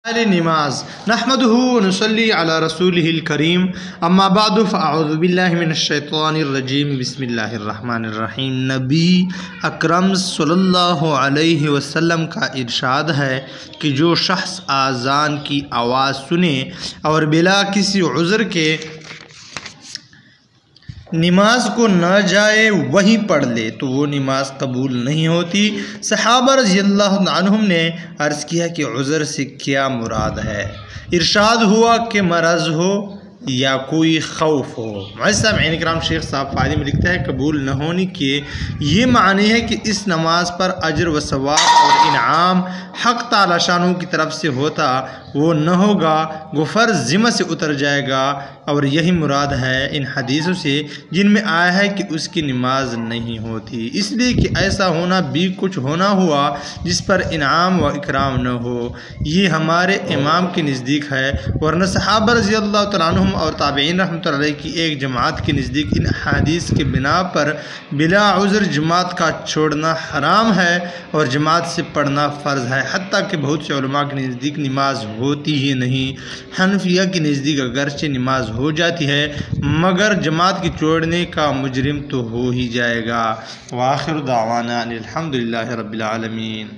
नमाज नहमदुहु व नुसल्ली अला रसूलिहिल करीम अम्मा बादु फ़अऊज़ु बिल्लाहि मिनश्शैतानिर रजीम बिस्मिल्लाहिर रहमानिर रहीम। नबी अकरम सल्लल्लाहु अलैहि वसल्लम का इरशाद है कि जो शख्स आज़ान की आवाज़ सुने और बिला किसी उज़्र के नमाज को न जाए वहीं पढ़ ले तो वो नमाज कबूल नहीं होती। सहाबा रज़ियल्लाहु अन्हुम ने अर्ज़ किया कि उज़्र से क्या मुराद है। इरशाद हुआ कि मरज़ हो या कोई खौफ हो। मुअज़्ज़िज़ इकराम शेख साहब फ़ायदे में लिखता है कबूल न होने के ये मानी है कि इस नमाज पर अजर व सवाब और इनाम हक़ ताला शानहू की तरफ से होता वो न होगा, गुफ़र ज़िम्मा से उतर जाएगा। और यही मुराद है इन हदीसों से जिनमें आया है कि उसकी नमाज नहीं होती, इसलिए कि ऐसा होना भी कुछ होना हुआ जिस पर इनाम व इकराम न हो। ये हमारे इमाम के नज़दीक है, वरना सहाबा रज़ियल्लाहु तआला अन्हुम और ताबईन रहमतुल्लाह अलैहि की एक जमात के नज़दीक इन हदीस के बिना पर बिला उज़्र जमात का छोड़ना हराम है और जमात से पढ़ना फ़र्ज़ है। हत्ता कि बहुत से उलमा के नज़दीक नमाज होती ही नहीं। हनफिया के नज़दीक अगरचे नमाज हो जाती है मगर जमात की छोड़ने का मुजरिम तो हो ही जाएगा। व आखिर दावाना अनिल हम्दुलिल्लाहि रब्बिल आलमीन।